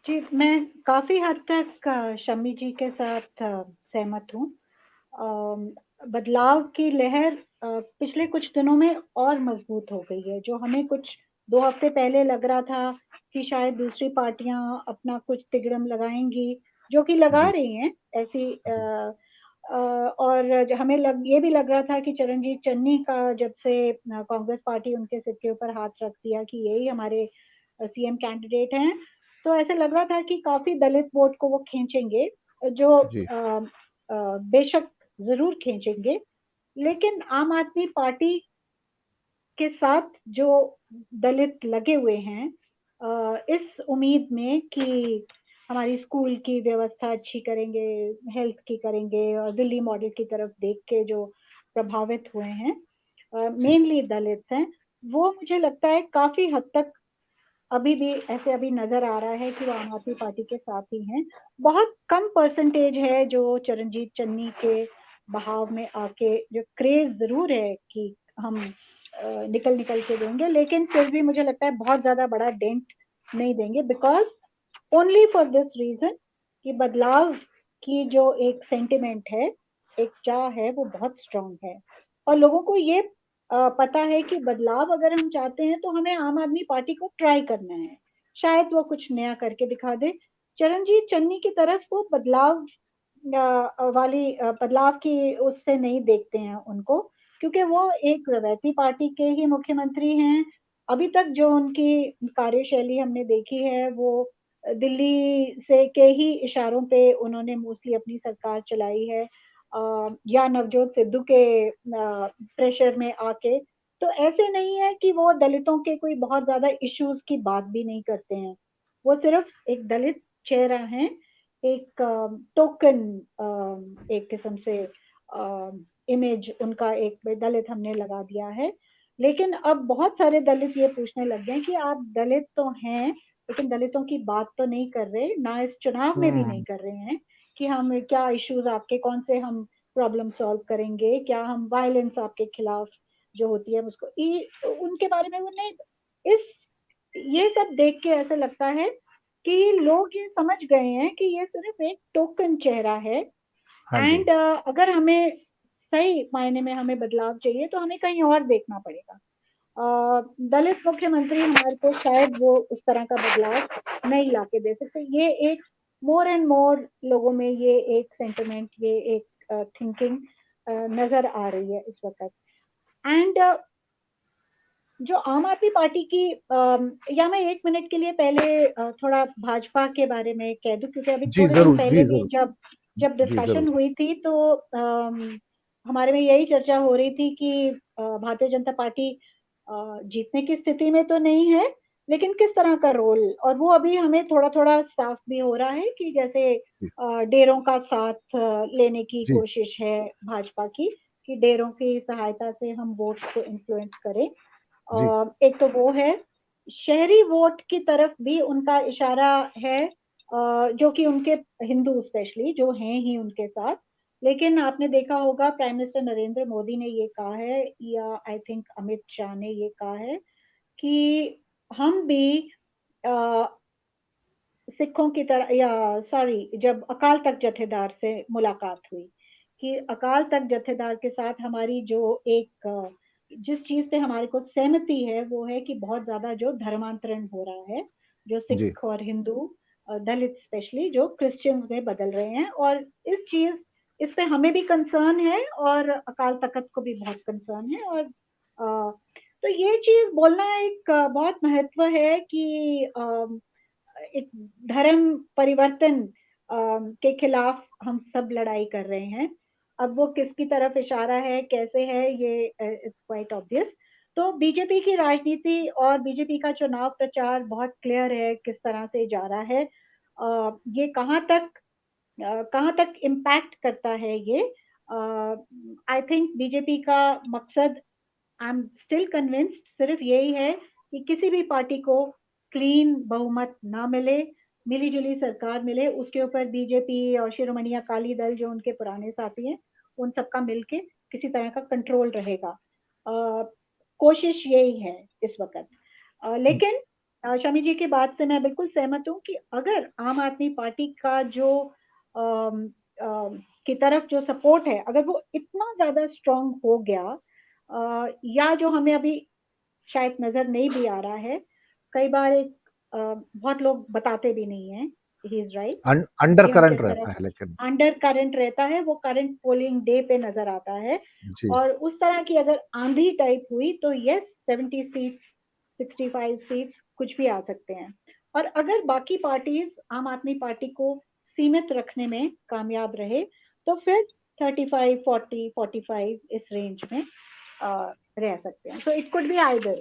जी, मैं काफ़ी हद तक शम्मी जी के साथ सहमत हूँ। बदलाव की लहर पिछले कुछ दिनों में और मज़बूत हो गई है। जो हमें कुछ 2 हफ़्ते पहले लग रहा था कि शायद दूसरी पार्टियाँ अपना कुछ तिगड़म लगाएँगी, जो कि लगा जी, रही हैं ऐसी जी, और जो हमें ये भी लग रहा था कि चरणजीत चन्नी का जब से कांग्रेस पार्टी उनके सिर के ऊपर हाथ रख दिया कि यही हमारे सीएम कैंडिडेट हैं, तो ऐसा लग रहा था कि काफ़ी दलित वोट को वो खींचेंगे, जो जी, बेशक ज़रूर खींचेंगे, लेकिन आम आदमी पार्टी के साथ जो दलित लगे हुए हैं इस उम्मीद में कि हमारी स्कूल की व्यवस्था अच्छी करेंगे, हेल्थ की करेंगे और दिल्ली मॉडल की तरफ देख के जो प्रभावित हुए हैं जी, मेनली दलित हैं, वो मुझे लगता है काफ़ी हद तक अभी भी ऐसे अभी नज़र आ रहा है कि वो आम आदमी पार्टी के साथ ही हैं। बहुत कम परसेंटेज है जो चरणजीत चन्नी के बहाव में आके जो क्रेज़ ज़रूर है कि हम निकल-निकल के देंगे, लेकिन फिर भी मुझे लगता है बहुत ज़्यादा बड़ा डेंट नहीं देंगे because only for this reason कि बदलाव की जो एक सेंटिमेंट है, एक चाह है, वो बहुत स्ट्रॉन्ग है और लोगों को ये पता है कि बदलाव अगर हम चाहते हैं तो हमें आम आदमी पार्टी को ट्राई करना है। शायद वो कुछ नया करके दिखा दे। चरणजीत चन्नी की तरफ वो बदलाव बदलाव की उससे नहीं देखते हैं उनको, क्योंकि वो एक रवैती पार्टी के ही मुख्यमंत्री हैं। अभी तक जो उनकी कार्यशैली हमने देखी है वो दिल्ली से के ही इशारों पे उन्होंने मोस्टली अपनी सरकार चलाई है या नवजोत सिद्धू के प्रेशर में आके। तो ऐसे नहीं है कि वो दलितों के कोई बहुत ज़्यादा इश्यूज़ की बात भी नहीं करते हैं। वो सिर्फ़ एक दलित चेहरा हैं, एक टोकन एक किस्म से इमेज उनका एक दलित हमने लगा दिया है। लेकिन अब बहुत सारे दलित ये पूछने लग गए हैं कि आप दलित तो हैं, लेकिन दलितों की बात तो नहीं कर रहे, ना इस चुनाव में भी नहीं हुँ, कर रहे हैं कि हम क्या इश्यूज़ आपके कौन से हम प्रॉब्लम सॉल्व करेंगे, क्या हम वायलेंस आपके खिलाफ जो होती है उसको उनके बारे में वो नहीं इस ये सब देख के ऐसा लगता है कि लोग ये समझ गए हैं कि ये सिर्फ़ एक टोकन चेहरा है हाँ जी, एंड अगर सही मायने में हमें बदलाव चाहिए तो हमें कहीं और देखना पड़ेगा। दलित मुख्यमंत्री हमारे को शायद वो उस तरह का बदलाव नहीं लाके दे सकते। ये एक मोर एंड मोर लोगों में ये एक सेंटिमेंट, ये एक थिंकिंग नज़र आ रही है इस वक़्त एंड जो आम आदमी पार्टी की या मैं 1 मिनट के लिए पहले थोड़ा भाजपा के बारे में कह दूँ क्योंकि अभी जी, थोड़े दिन ज़रूर, पहले जी, भी ज़रूर, जब जब जी, डिस्कशन ज़रूर। हुई थी तो हमारे में यही चर्चा हो रही थी कि भारतीय जनता पार्टी जीतने की स्थिति में तो नहीं है, लेकिन किस तरह का रोल और वो अभी हमें थोड़ा-थोड़ा साफ भी हो रहा है कि जैसे जी, डेरों का साथ लेने की जी, कोशिश है भाजपा की, कि डेरों की सहायता से हम वोट को इन्फ्लुएंस करें। जी, एक तो वो है, शहरी वोट की तरफ भी उनका इशारा है जो कि उनके हिंदू स्पेशली जो हैं ही उनके साथ। लेकिन आपने देखा होगा प्राइम मिनिस्टर नरेंद्र मोदी ने ये कहा है या आई थिंक अमित शाह ने ये कहा है कि हम भी अ, सिखों की तरह या सॉरी जब अकाल तख्त जथेदार से मुलाकात हुई कि अकाल तख्त जथेदार के साथ हमारी जो एक जिस चीज़ पे हमारे को सहमति है वो है कि बहुत ज़्यादा जो धर्मांतरण हो रहा है, जो जी, सिख और हिंदू दलित स्पेशली जो क्रिश्चियंस में बदल रहे हैं और इस पे हमें भी कंसर्न है और अकाल तख्त को भी बहुत कंसर्न है और तो ये चीज़ बोलना एक बहुत महत्व है कि एक धर्म परिवर्तन के खिलाफ हम सब लड़ाई कर रहे हैं। अब वो किसकी तरफ इशारा है, कैसे है ये इट्स क्वाइट ऑब्वियस। तो बीजेपी की राजनीति और बीजेपी का चुनाव प्रचार बहुत क्लियर है किस तरह से जा रहा है। ये कहाँ तक इम्पैक्ट करता है ये आई थिंक बीजेपी का मकसद आई एम स्टिल कन्विंस्ड सिर्फ यही है कि किसी भी पार्टी को क्लीन बहुमत ना मिले, मिली-जुली सरकार मिले, उसके ऊपर बीजेपी और शिरोमणि अकाली दल जो उनके पुराने साथी हैं, उन सबका मिलके किसी तरह का कंट्रोल रहेगा। कोशिश यही है इस वक़्त। हुँ, लेकिन शमी जी की बात से मैं बिल्कुल सहमत हूँ कि अगर आम आदमी पार्टी का जो अम, की तरफ जो सपोर्ट है, अगर वो इतना ज्यादा स्ट्रांग हो गया, या जो हमें अभी शायद नजर नहीं भी आ रहा है, कई बार एक बहुत लोग बताते भी नहीं है, ही इज राइट, अंडर कि हम करंट किस रहता तरह है लेकिन। अंडर करंट रहता है, वो करंट पोलिंग डे पे नजर आता है। जी। और उस तरह की अगर आंधी टाइप हुई तो यस, 70 सीट्स, 65 सीट्स कुछ भी आ सकते हैं। और अगर बाकी पार्टीज आम आदमी पार्टी को सीमित रखने में कामयाब रहे, तो फिर 35, 40, 45 इस रेंज में रह सकते हैं। So it could be either.